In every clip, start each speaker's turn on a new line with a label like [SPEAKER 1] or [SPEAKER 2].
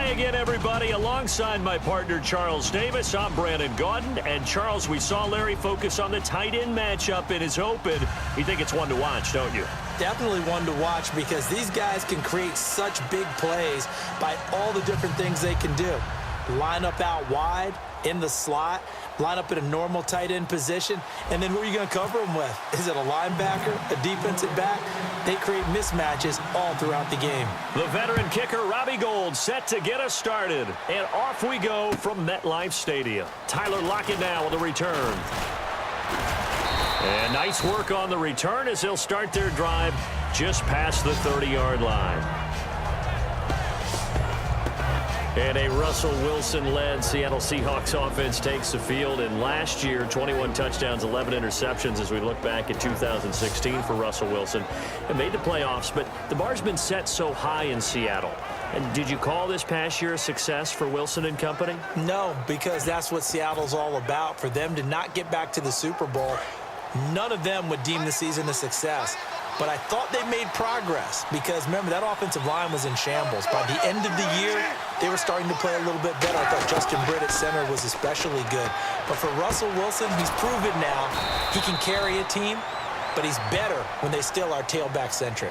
[SPEAKER 1] Hi again, everybody. Alongside my partner, Charles Davis, I'm Brandon Gaudin. And, Charles, we saw Larry focus on the tight end matchup in his open. You think it's one to watch, don't you?
[SPEAKER 2] Definitely one to watch because these guys can create such big plays by all the different things they can do. Line up out wide, in the slot, line up in a normal tight end position, and then who are you going to cover them with? Is it a linebacker, a defensive back? They create mismatches all throughout the game.
[SPEAKER 1] The veteran kicker, Robbie Gould, set to get us started. And off we go from MetLife Stadium. Tyler Lockett now with the return. And nice work on the return as they'll start their drive just past the 30-yard line. And a Russell Wilson-led Seattle Seahawks offense takes the field. And last year, 21 touchdowns, 11 interceptions as we look back at 2016 for Russell Wilson. It made the playoffs, but the bar's been set so high in Seattle. And did you call this past year a success for Wilson and company?
[SPEAKER 2] No, because that's what Seattle's all about. For them to not get back to the Super Bowl, none of them would deem the season a success. But I thought they made progress because, remember, that offensive line was in shambles. By the end of the year, they were starting to play a little bit better. I thought Justin Britt at center was especially good. But for Russell Wilson, he's proven now he can carry a team, but he's better when they still are tailback-centric.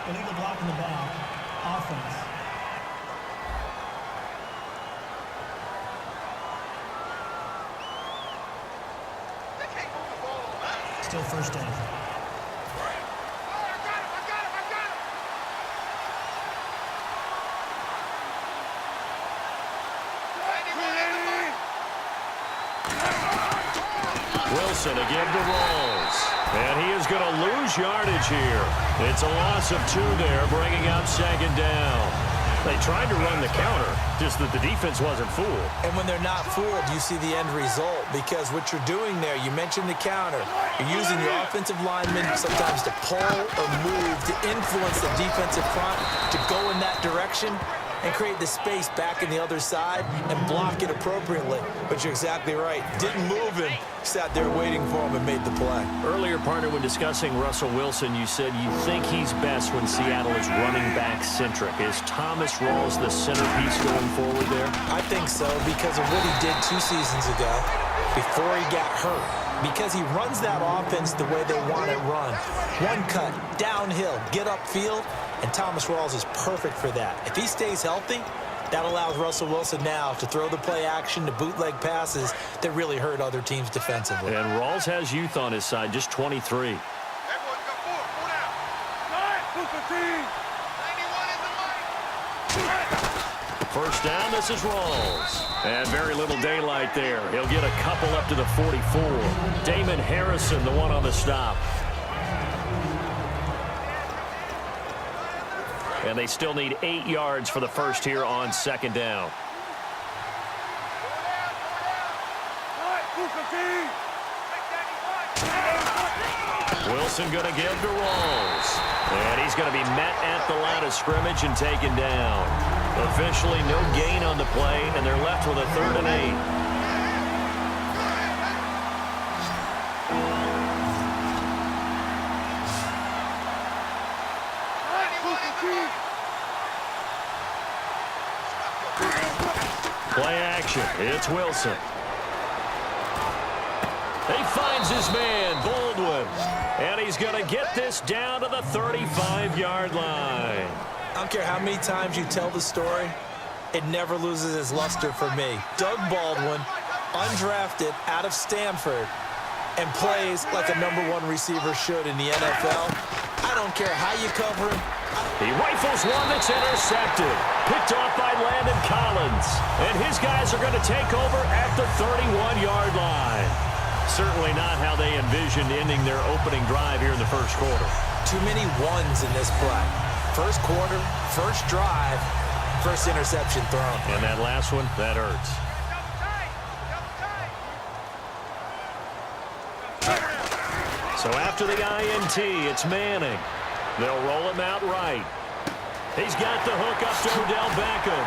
[SPEAKER 3] Illegal block in the back. Offense. Still first down.
[SPEAKER 1] Wilson again to Rawls. And he is going to lose yardage here. It's a loss of 2 there, bringing up second down. They tried to run the counter, just that the defense wasn't fooled.
[SPEAKER 2] And when they're not fooled, you see the end result because what you're doing there, you mentioned the counter. You're using your offensive linemen sometimes to pull or move to influence the defensive front to go in that direction and create the space back in the other side and block it appropriately. But you're exactly right. Didn't move him. Sat there waiting for him and made the play.
[SPEAKER 1] Earlier, partner, when discussing Russell Wilson, you said you think he's best when Seattle is running back-centric. Is Thomas Rawls the centerpiece going forward there?
[SPEAKER 2] I think so because of what he did 2 seasons ago before he got hurt. Because he runs that offense the way they want it run. One cut, downhill, get upfield, and Thomas Rawls is perfect for that. If he stays healthy, that allows Russell Wilson now to throw the play action, to bootleg passes that really hurt other teams defensively.
[SPEAKER 1] And Rawls has youth on his side, just 23. First down, this is Rawls. And very little daylight there. He'll get a couple up to the 44. Damon Harrison, the one on the stop. And they still need 8 yards for the first here on second down. Wilson going to give to Rawls. And he's going to be met at the line of scrimmage and taken down. Officially no gain on the play, and they're left with a 3rd and 8. Play action. It's Wilson. He finds his man, Baldwin. And he's going to get this down to the 35-yard line.
[SPEAKER 2] I don't care how many times you tell the story, it never loses its luster for me. Doug Baldwin, undrafted out of Stanford, and plays like a #1 receiver should in the NFL. I don't care how you cover him.
[SPEAKER 1] He rifles one that's intercepted. Picked off by Landon Collins. And his guys are going to take over at the 31-yard line. Certainly not how they envisioned ending their opening drive here in the first quarter.
[SPEAKER 2] Too many ones in this play. First quarter, first drive, first interception thrown.
[SPEAKER 1] And that last one, that hurts. So after the INT, it's Manning. They'll roll him out right. He's got the hook up to Odell Beckham.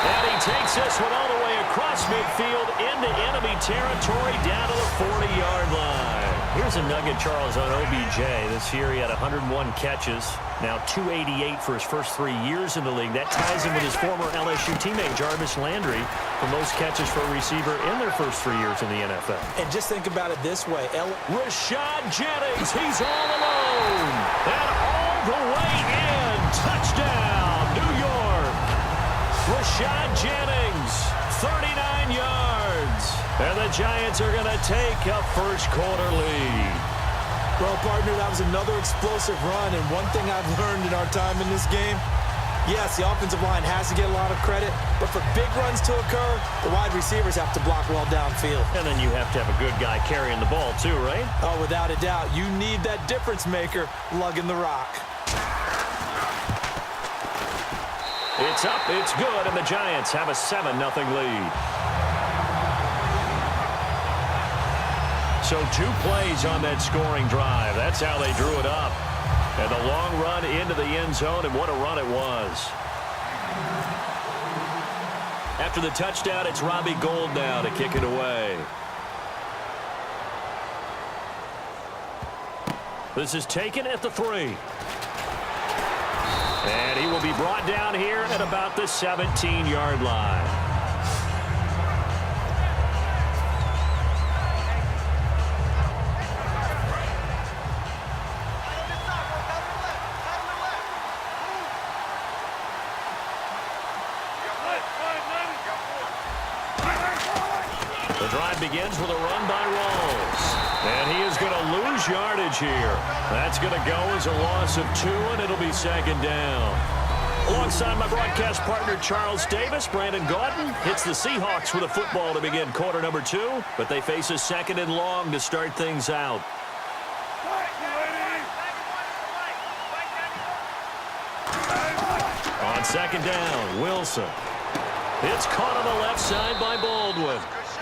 [SPEAKER 1] And he takes this one all the way across midfield into enemy territory down to the 40-yard line. Here's a nugget, Charles, on OBJ. This year he had 101 catches, now 288 for his first 3 years in the league. That ties him with his former LSU teammate, Jarvis Landry, for most catches for a receiver in their first 3 years in the NFL.
[SPEAKER 2] And just think about it this way.
[SPEAKER 1] Rashad Jennings, he's all alone. And all the way in. Touchdown, New York. Rashad Jennings, 39 yards. And the Giants are going to take a first-quarter lead.
[SPEAKER 2] Well, partner, that was another explosive run. And one thing I've learned in our time in this game, yes, the offensive line has to get a lot of credit, but for big runs to occur, the wide receivers have to block well downfield.
[SPEAKER 1] And then you have to have a good guy carrying the ball too, right?
[SPEAKER 2] Oh, without a doubt. You need that difference maker lugging the rock.
[SPEAKER 1] It's up, it's good, and the Giants have a 7-0 lead. So 2 plays on that scoring drive. That's how they drew it up. And the long run into the end zone, and what a run it was. After the touchdown, it's Robbie Gould now to kick it away. This is taken at the 3. And he will be brought down here at about the 17-yard line. The drive begins with a run by Rawls. And he is going to lose yardage here. That's going to go as a loss of 2, and it'll be 2nd down. Alongside my broadcast partner, Charles Davis, Brandon Gaudin hits the Seahawks with a football to begin quarter number 2, but they face a 2nd and long to start things out. On 2nd down, Wilson. It's caught on the left side by Baldwin.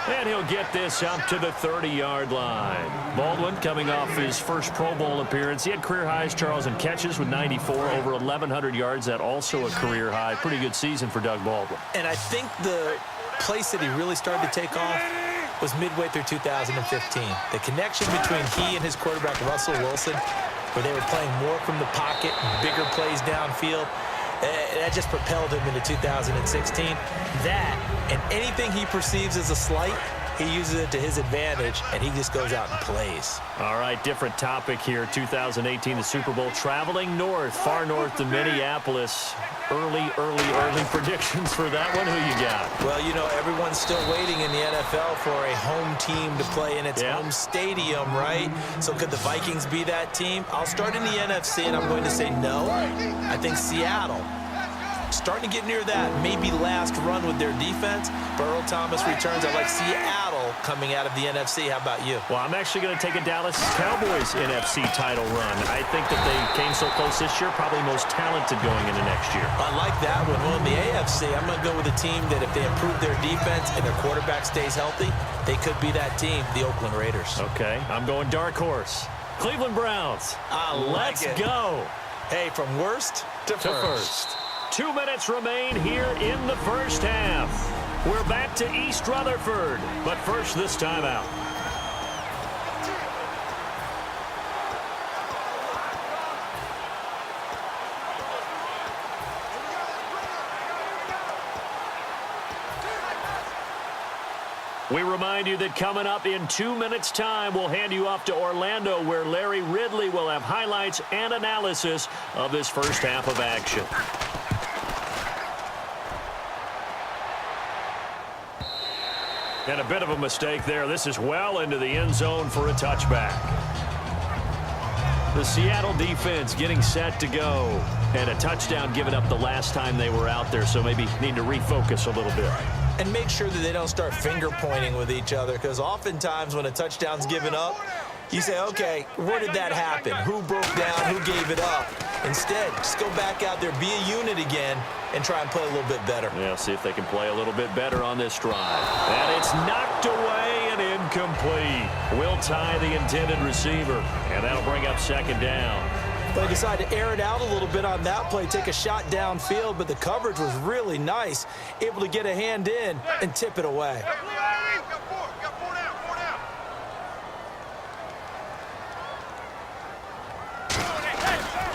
[SPEAKER 1] And he'll get this up to the 30-yard line. Baldwin coming off his first Pro Bowl appearance. He had career highs, Charles, in catches with 94, over 1,100 yards. That also a career high. Pretty good season for Doug Baldwin.
[SPEAKER 2] And I think the place that he really started to take off was midway through 2015. The connection between he and his quarterback, Russell Wilson, where they were playing more from the pocket, bigger plays downfield, that just propelled him into 2016. That and anything he perceives as a slight, he uses it to his advantage, and he just goes out and plays.
[SPEAKER 1] All right, different topic here. 2018, the Super Bowl, traveling north, far north to Minneapolis. Early predictions for that one. Who you got?
[SPEAKER 2] Well, you know, everyone's still waiting in the NFL for a home team to play in its home stadium, right? So could the Vikings be that team? I'll start in the NFC, and I'm going to say no. I think Seattle, starting to get near that maybe last run with their defense. Earl Thomas returns. I like Seattle coming out of the NFC. How about you?
[SPEAKER 1] Well, I'm actually going to take a Dallas Cowboys NFC title run. I think that they came so close this year, probably most talented going into next year.
[SPEAKER 2] I like that one. Well, in the AFC, I'm going to go with a team that if they improve their defense and their quarterback stays healthy, they could be that team, the Oakland Raiders.
[SPEAKER 1] Okay, I'm going dark horse. Cleveland Browns. Let's go.
[SPEAKER 2] Hey, from worst to first.
[SPEAKER 1] 2 minutes remain here in the first half. We're back to East Rutherford, but first this time out. We remind you that coming up in 2 minutes' time, we'll hand you off to Orlando, where Larry Ridley will have highlights and analysis of this first half of action. And a bit of a mistake there. This is well into the end zone for a touchback. The Seattle defense getting set to go. And a touchdown given up the last time they were out there, so maybe need to refocus a little bit.
[SPEAKER 2] And make sure that they don't start finger-pointing with each other, because oftentimes when a touchdown's given up, you say, okay, where did that happen? Who broke down? Who gave it up? Instead, just go back out there, be a unit again, and try and play a little bit better.
[SPEAKER 1] Yeah, see if they can play a little bit better on this drive. And it's knocked away and incomplete. Will tie the intended receiver, and that'll bring up 2nd down.
[SPEAKER 2] They decided to air it out a little bit on that play, take a shot downfield, but the coverage was really nice, able to get a hand in and tip it away.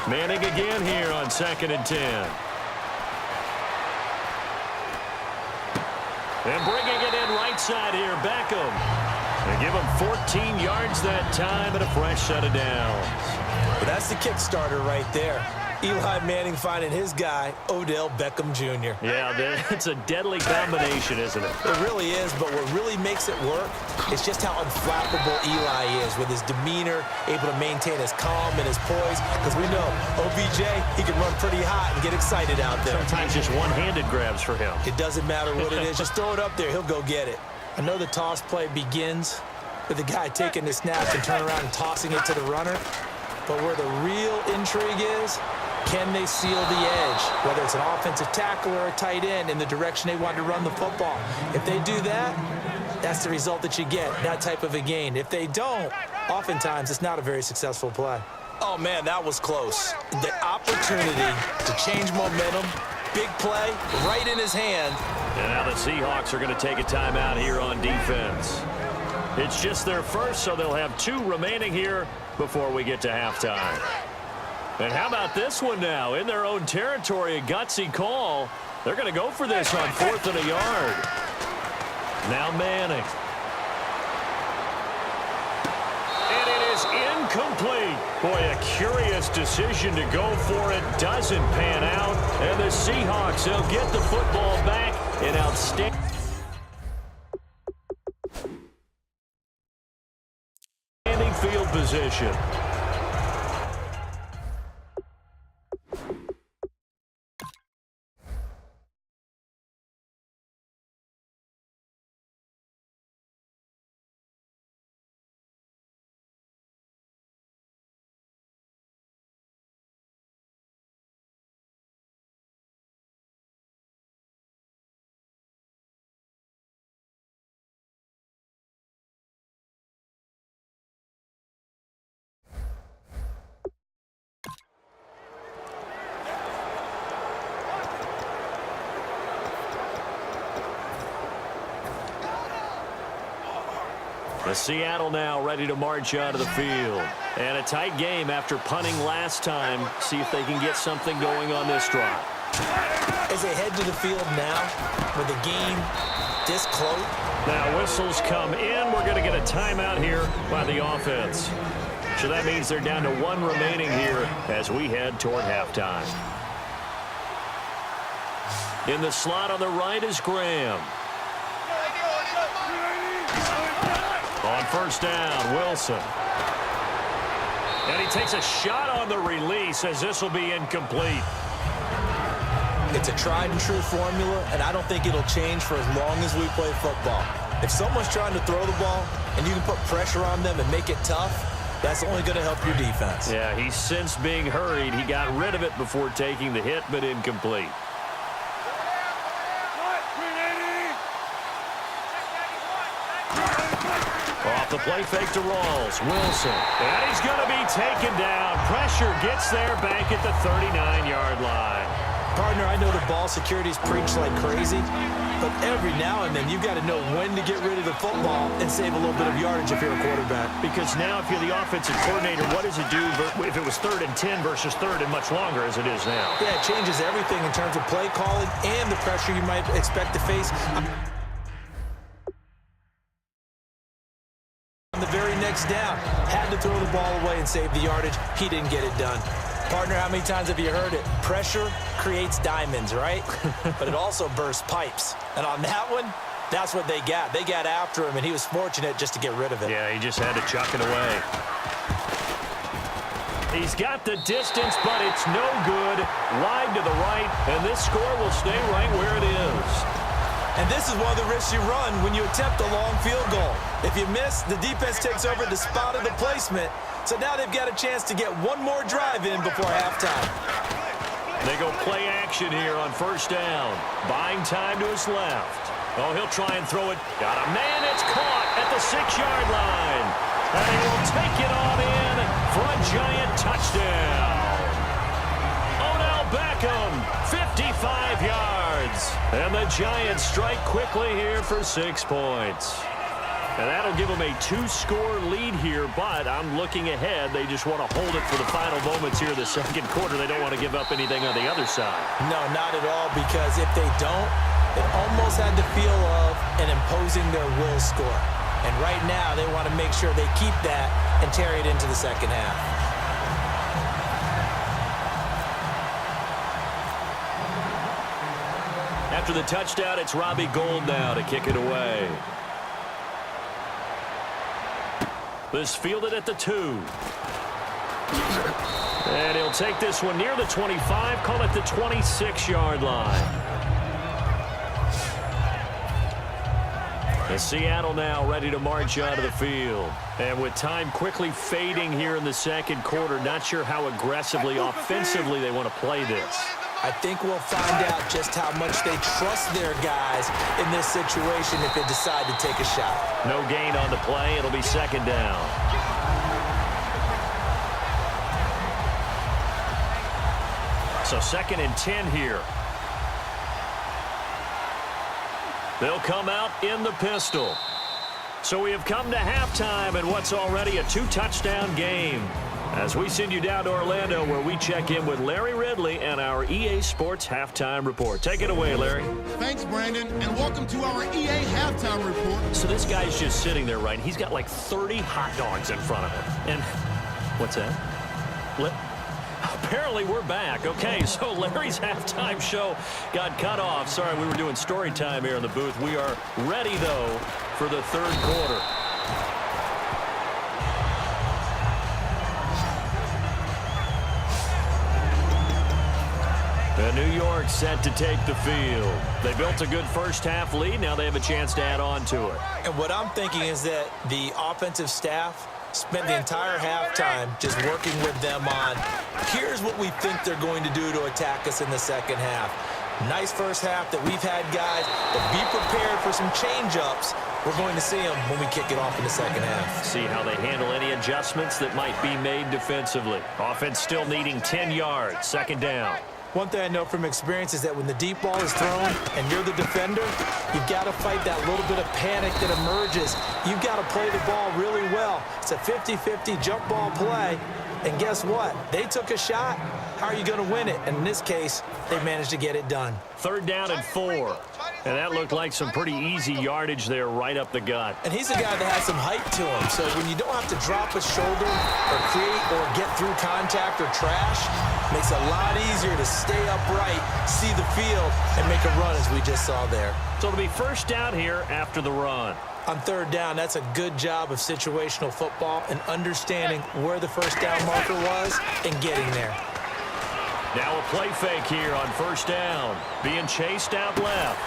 [SPEAKER 1] Manning again here on 2nd and 10. And bringing it in right side here, Beckham. They give him 14 yards that time and a fresh set of downs.
[SPEAKER 2] But that's the kickstarter right there. Eli Manning finding his guy, Odell Beckham Jr.
[SPEAKER 1] Yeah, it's a deadly combination, isn't it?
[SPEAKER 2] It really is, but what really makes it work is just how unflappable Eli is with his demeanor, able to maintain his calm and his poise. Because we know, OBJ, he can run pretty hot and get excited out there.
[SPEAKER 1] Sometimes just one-handed grabs for him.
[SPEAKER 2] It doesn't matter what it is. Just throw it up there. He'll go get it. I know the toss play begins with the guy taking the snap and turn around and tossing it to the runner. But where the real intrigue is, can they seal the edge, whether it's an offensive tackle or a tight end in the direction they want to run the football? If they do that, that's the result that you get, that type of a gain. If they don't, oftentimes it's not a very successful play. Oh, man, that was close. The opportunity to change momentum, big play, right in his hand.
[SPEAKER 1] And now the Seahawks are going to take a timeout here on defense. It's just their first, so they'll have 2 remaining here before we get to halftime. And how about this one now? In their own territory, a gutsy call. They're going to go for this on 4th and a yard. Now Manning. And it is incomplete. Boy, a curious decision to go for it. Doesn't pan out. And the Seahawks, they'll get the football back in outstanding field position. The Seattle now ready to march out of the field. And a tight game after punting last time. See if they can get something going on this drive.
[SPEAKER 2] As they head to the field now, with the game this close.
[SPEAKER 1] Now whistles come in. We're going to get a timeout here by the offense. So that means they're down to 1 remaining here as we head toward halftime. In the slot on the right is Graham. On 1st down, Wilson. And he takes a shot on the release as this will be incomplete.
[SPEAKER 2] It's a tried and true formula, and I don't think it'll change for as long as we play football. If someone's trying to throw the ball and you can put pressure on them and make it tough, that's only going to help your defense.
[SPEAKER 1] Yeah, he's since being hurried. He got rid of it before taking the hit, but incomplete. Off the play fake to Rawls. Wilson. And he's going to be taken down. Pressure gets there back at the 39-yard line.
[SPEAKER 2] Partner, I know the ball security's preached like crazy, but every now and then you've got to know when to get rid of the football and save a little bit of yardage if you're a quarterback.
[SPEAKER 1] Because now if you're the offensive coordinator, what does it do if it was 3rd and 10 versus 3rd and much longer as it is now?
[SPEAKER 2] Yeah, it changes everything in terms of play calling and the pressure you might expect to face. On the very next down, had to throw the ball away and save the yardage. He didn't get it done. Partner, how many times have you heard it? Pressure creates diamonds, right? But it also bursts pipes. And on that one, that's what they got. They got after him, and he was fortunate just to get rid of it.
[SPEAKER 1] Yeah, he just had to chuck it away. He's got the distance, but it's no good. Wide to the right, and this score will stay right where it is.
[SPEAKER 2] And this is one of the risks you run when you attempt a long field goal. If you miss, the defense takes over the spot of the placement. So now they've got a chance to get one more drive in before halftime.
[SPEAKER 1] They go play action here on 1st down. Buying time to his left. Oh, he'll try and throw it. Got a man. It's caught at the 6-yard line. And he will take it on in for a giant touchdown. Odell Beckham, 55 yards. And the Giants strike quickly here for 6 points. And that'll give them a 2-score lead here, but I'm looking ahead. They just want to hold it for the final moments here in the second quarter. They don't want to give up anything on the other side.
[SPEAKER 2] No, not at all, because if they don't, it almost had the feel of an imposing their will score. And right now, they want to make sure they keep that and carry it into the second half.
[SPEAKER 1] After the touchdown, it's Robbie Gould now to kick it away. This fielded at the 2. And he'll take this one near the 25, call it the 26-yard line. And Seattle now ready to march onto the field. And with time quickly fading here in the second quarter, not sure how aggressively, offensively they want to play this.
[SPEAKER 2] I think we'll find out just how much they trust their guys in this situation if they decide to take a shot.
[SPEAKER 1] No gain on the play. It'll be second down. So 2nd and 10 here. They'll come out in the pistol. So we have come to halftime in what's already a 2-touchdown game. As we send you down to Orlando, where we check in with Larry Ridley and our EA Sports Halftime Report. Take it away, Larry.
[SPEAKER 4] Thanks, Brandon, and welcome to our EA Halftime Report.
[SPEAKER 1] So this guy's just sitting there, right? He's got like 30 hot dogs in front of him. And what's that? Apparently we're back. Okay, so Larry's halftime show got cut off. Sorry, we were doing story time here in the booth. We are ready, though, for the third quarter. And New York set to take the field. They built a good first-half lead. Now they have a chance to add on to it.
[SPEAKER 2] And what I'm thinking is that the offensive staff spent the entire halftime just working with them on, here's what we think they're going to do to attack us in the second half. Nice first half that we've had, guys, but be prepared for some change-ups. We're going to see them when we kick it off in the second half.
[SPEAKER 1] See how they handle any adjustments that might be made defensively. Offense still needing 10 yards. Second down.
[SPEAKER 2] One thing I know from experience is that when the deep ball is thrown and you're the defender, you've got to fight that little bit of panic that emerges. You've got to play the ball really well. It's a 50-50 jump ball play. And guess what? They took a shot. How are you going to win it? And in this case, they managed to get it done.
[SPEAKER 1] 3rd down and 4. And that looked like some pretty easy yardage there right up the gut.
[SPEAKER 2] And he's a guy that has some height to him. So when you don't have to drop a shoulder or create or get through contact or trash, makes it a lot easier to stay upright, see the field, and make a run as we just saw there.
[SPEAKER 1] So it'll be first down here after the run.
[SPEAKER 2] On 3rd down, that's a good job of situational football and understanding where the first down marker was and getting there.
[SPEAKER 1] Now a play fake here on first down. Being chased out left.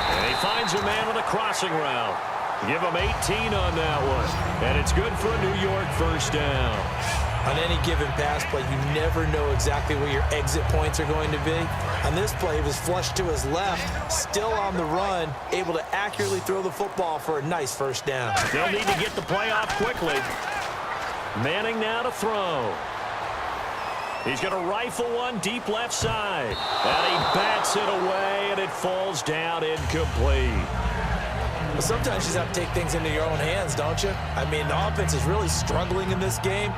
[SPEAKER 1] And he finds a man on a crossing route. Give him 18 on that one. And it's good for a New York first down.
[SPEAKER 2] On any given pass play, you never know exactly where your exit points are going to be. On this play, he was flushed to his left, still on the run, able to accurately throw the football for a nice first down.
[SPEAKER 1] They'll need to get the play off quickly. Manning now to throw. He's going to rifle one deep left side. And he bats it away, and it falls down incomplete.
[SPEAKER 2] But sometimes you just have to take things into your own hands, don't you? I mean, the offense is really struggling in this game.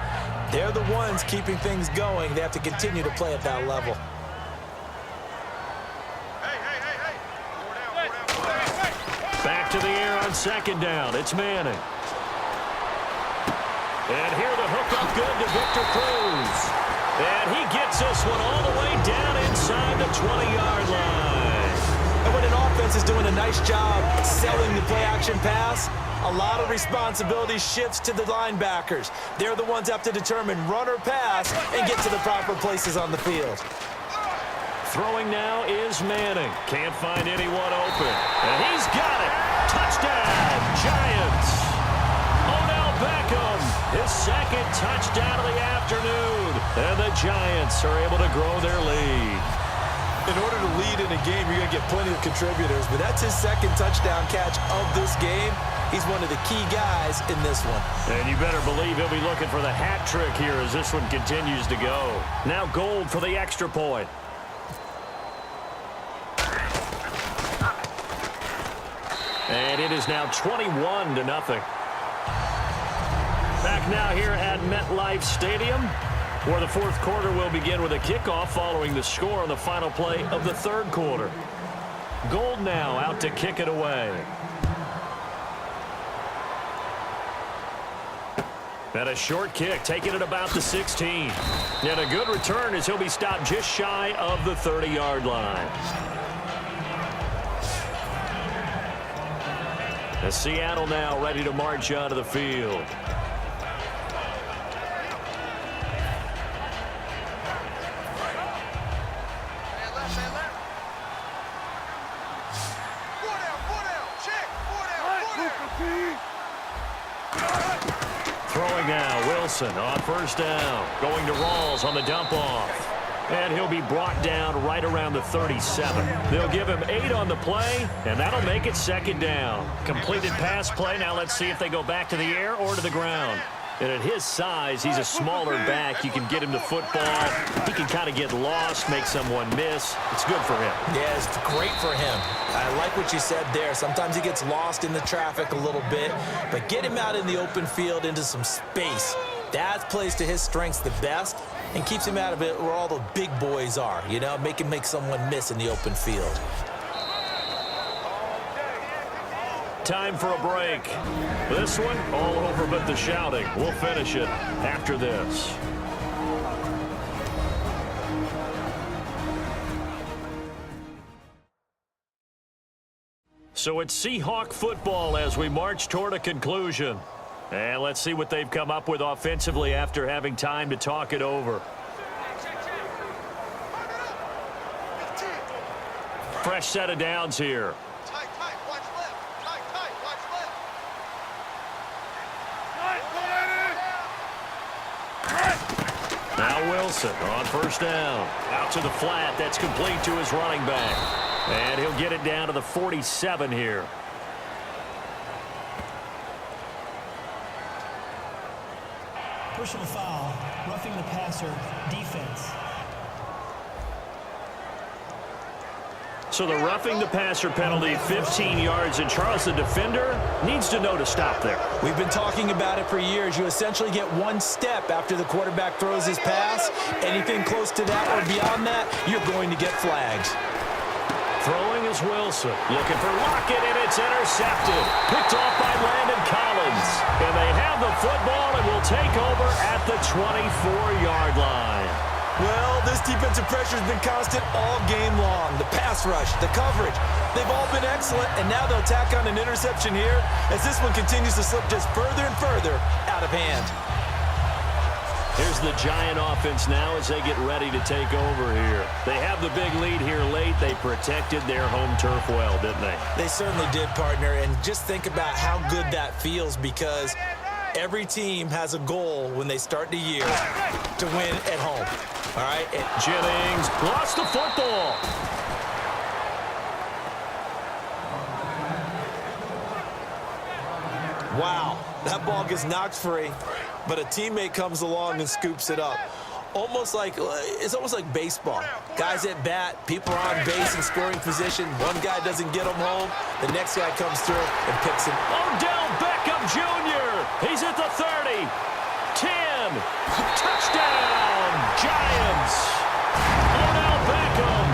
[SPEAKER 2] They're the ones keeping things going. They have to continue to play at that level.
[SPEAKER 1] Back to the air on second down. It's Manning. And here the hook up good to Victor Cruz. And he gets this one all the way down inside the 20-yard line.
[SPEAKER 2] And when an offense is doing a nice job selling the play-action pass, a lot of responsibility shifts to the linebackers. They're the ones that have to determine run or pass and get to the proper places on the field.
[SPEAKER 1] Throwing now is Manning. Can't find anyone open. And he's got it. Touchdown, Giants. Odell Beckham, his 2nd touchdown of the afternoon. And the Giants are able to grow their lead.
[SPEAKER 2] In order to lead in a game, you're going to get plenty of contributors, but that's his 2nd touchdown catch of this game. He's one of the key guys in this one.
[SPEAKER 1] And you better believe he'll be looking for the hat trick here as this one continues to go. Now Gould for the extra point. And it is now 21-0. now here at MetLife Stadium, where the fourth quarter will begin with a kickoff following the score on the final play of the third quarter. Gold now out to kick it away. And a short kick, taking it about the 16. And a good return as he'll be stopped just shy of the 30-yard line. As Seattle now ready to march onto the field. Throwing now, Wilson on first down. Going to Rawls on the dump off. And he'll be brought down right around the 37. They'll give him 8 on the play, and that'll make it second down. Completed pass play. Now let's see if they go back to the air or to the ground. And at his size, he's a smaller back. You can get him to football. He can kind of get lost, make someone miss. It's good for him.
[SPEAKER 2] Yeah, it's great for him. I like what you said there. Sometimes he gets lost in the traffic a little bit, but get him out in the open field into some space. That plays to his strengths the best and keeps him out of it where all the big boys are, you know, make him make someone miss in the open field.
[SPEAKER 1] Time for a break. This one, all over but the shouting. We'll finish it after this. So it's Seahawk football as we march toward a conclusion. And let's see what they've come up with offensively after having time to talk it over. Fresh set of downs here. Now Wilson on first down. Out to the flat. That's complete to his running back. And he'll get it down to the 47 here.
[SPEAKER 3] Personal foul, roughing the passer, defense.
[SPEAKER 1] So the roughing the passer penalty, 15 yards, and Charles, the defender, needs to know to stop there.
[SPEAKER 2] We've been talking about it for years. You essentially get one step after the quarterback throws his pass. Anything close to that or beyond that, you're going to get flagged.
[SPEAKER 1] Throwing is Wilson. Looking for Lockett, and it's intercepted. Picked off by Landon Collins. And they have the football and will take over at the 24-yard line.
[SPEAKER 2] Well, this defensive pressure has been constant all game long. The pass rush, the coverage, they've all been excellent, and now they'll tack on an interception here as this one continues to slip just further and further out of hand.
[SPEAKER 1] Here's the Giant offense now as they get ready to take over here. They have the big lead here late. They protected their home turf well, didn't they?
[SPEAKER 2] They certainly did, partner, and just think about how good that feels because every team has a goal when they start the year to win at home. All right.
[SPEAKER 1] Jennings lost the football.
[SPEAKER 2] Wow, that ball gets knocked free, but a teammate comes along and scoops it up. It's almost like baseball. Guys at bat, people are on base in scoring position. One guy doesn't get them home. The next guy comes through and picks him.
[SPEAKER 1] Odell Beckham Jr. He's at the 30. 10. Touchdown, Giants. Odell Beckham,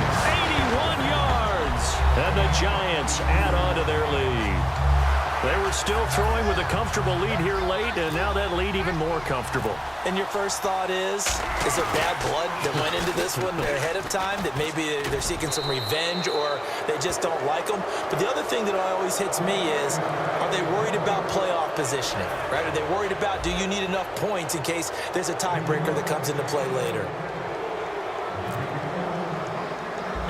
[SPEAKER 1] 81 yards. And the Giants add on to their lead. They were still throwing with a comfortable lead here late, and now that lead even more comfortable.
[SPEAKER 2] And your first thought is there bad blood that went into this one ahead of time, that maybe they're seeking some revenge or they just don't like them? But the other thing that always hits me is, are they worried about playoff positioning, right? Are they worried about, do you need enough points in case there's a tiebreaker that comes into play later?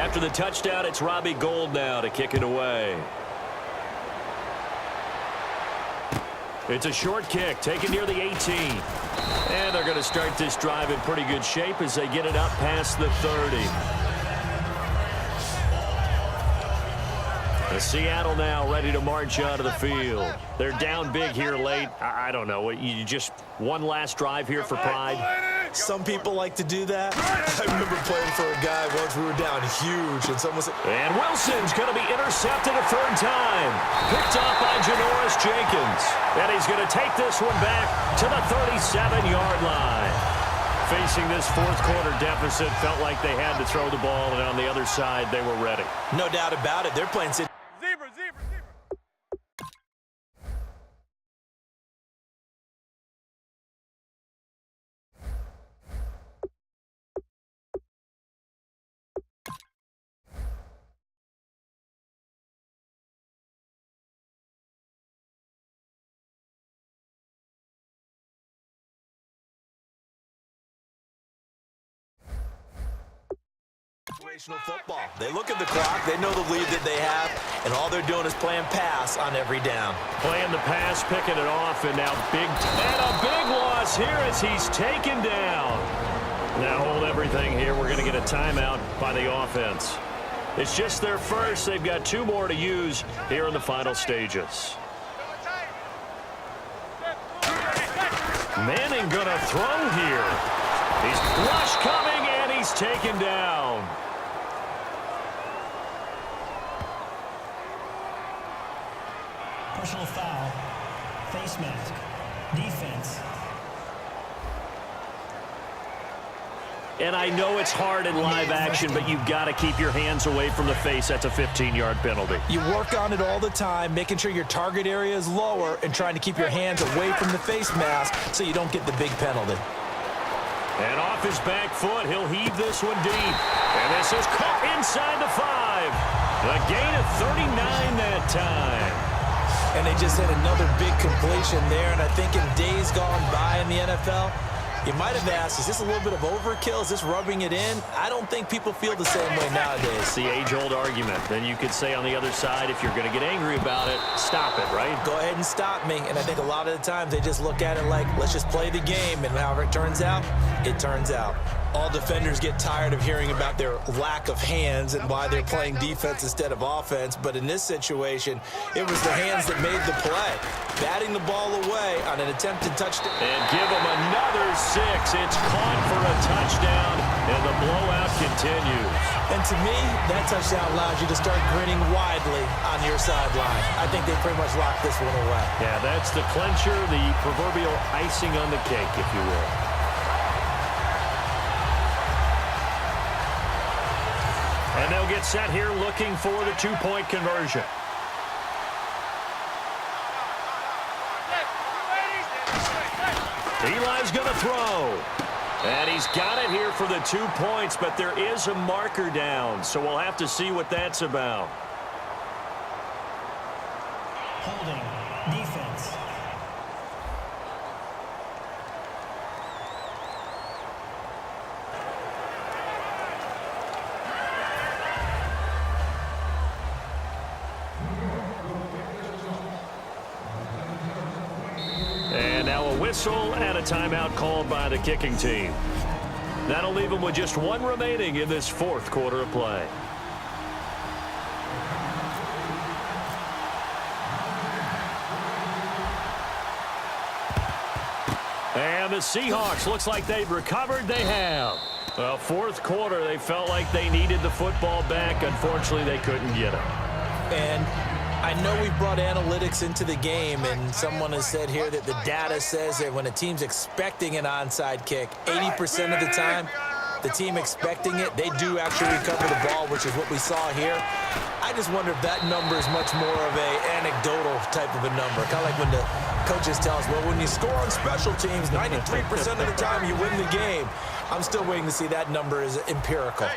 [SPEAKER 1] After the touchdown, it's Robbie Gould now to kick it away. It's a short kick, taken near the 18. And they're going to start this drive in pretty good shape as they get it up past the 30. The Seattle now ready to march onto the field. They're down big here late. I don't know. You just one last drive here for pride?
[SPEAKER 2] Some people like to do that. I remember playing for a guy once. We were down huge, and someone said...
[SPEAKER 1] And Wilson's going to be intercepted a third time. Picked off by Janoris Jenkins. And he's going to take this one back to the 37-yard line. Facing this fourth quarter deficit, felt like they had to throw the ball, and on the other side, they were ready.
[SPEAKER 2] No doubt about it. They're playing... football. They look at the clock, they know the lead that they have, and all they're doing is playing pass on every down.
[SPEAKER 1] Playing the pass, picking it off, and now a big loss here as he's taken down. Now hold everything here. We're going to get a timeout by the offense. It's just their first. They've got 2 more to use here in the final stages. Manning going to throw here. He's flush coming, and he's taken down.
[SPEAKER 3] Personal foul, face mask, defense.
[SPEAKER 1] And I know it's hard in live action, but you've got to keep your hands away from the face. That's a 15-yard penalty.
[SPEAKER 2] You work on it all the time, making sure your target area is lower and trying to keep your hands away from the face mask so you don't get the big penalty.
[SPEAKER 1] And off his back foot, he'll heave this one deep. And this is caught inside the 5. A gain of 39 that time.
[SPEAKER 2] And they just had another big completion there. And I think in days gone by in the NFL, you might have asked, is this a little bit of overkill? Is this rubbing it in? I don't think people feel the same way nowadays.
[SPEAKER 1] It's the age-old argument. Then you could say on the other side, if you're going to get angry about it, stop it, right?
[SPEAKER 2] Go ahead and stop me. And I think a lot of the times they just look at it like, let's just play the game. And however it turns out, it turns out. All defenders get tired of hearing about their lack of hands and why they're playing defense instead of offense. But in this situation, it was the hands that made the play. Batting the ball away on an attempted touchdown.
[SPEAKER 1] And give them another 6. It's caught for a touchdown, and the blowout continues.
[SPEAKER 2] And to me, that touchdown allows you to start grinning widely on your sideline. I think they pretty much locked this one away.
[SPEAKER 1] Yeah, that's the clincher, the proverbial icing on the cake, if you will. And they'll get set here looking for the 2-point conversion. Eli's going to throw. And he's got it here for the 2 points, but there is a marker down, so we'll have to see what that's about.
[SPEAKER 3] Holding, defense.
[SPEAKER 1] And now a whistle and a timeout called by the kicking team. That'll leave them with just 1 remaining in this fourth quarter of play. And the Seahawks, looks like they've recovered. They have. Well, fourth quarter, they felt like they needed the football back. Unfortunately, they couldn't get it.
[SPEAKER 2] And I know we've brought analytics into the game, and someone has said here that the data says that when a team's expecting an onside kick, 80% of the time, the team expecting it, they do actually recover the ball, which is what we saw here. I just wonder if that number is much more of a anecdotal type of a number. Kind of like when the coaches tell us, well, when you score on special teams, 93% of the time you win the game. I'm still waiting to see that number is empirical.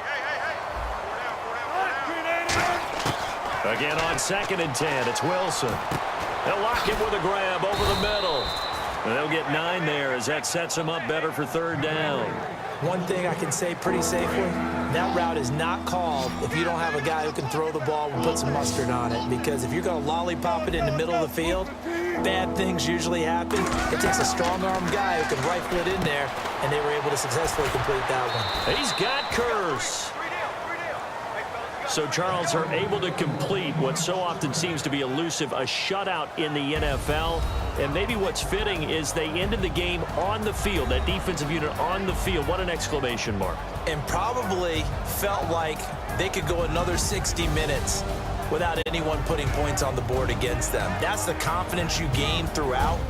[SPEAKER 1] Again on 2nd and 10, it's Wilson. They'll lock him with a grab over the middle. And they'll get 9 there as that sets them up better for 3rd down.
[SPEAKER 2] One thing I can say pretty safely, that route is not called if you don't have a guy who can throw the ball and put some mustard on it. Because if you're going to lollipop it in the middle of the field, bad things usually happen. It takes a strong-armed guy who can rifle it in there, and they were able to successfully complete that one.
[SPEAKER 1] He's got Curse. So, Charles, are able to complete what so often seems to be elusive, a shutout in the NFL. And maybe what's fitting is they ended the game on the field, that defensive unit on the field. What an exclamation mark.
[SPEAKER 2] And probably felt like they could go another 60 minutes without anyone putting points on the board against them. That's the confidence you gain throughout.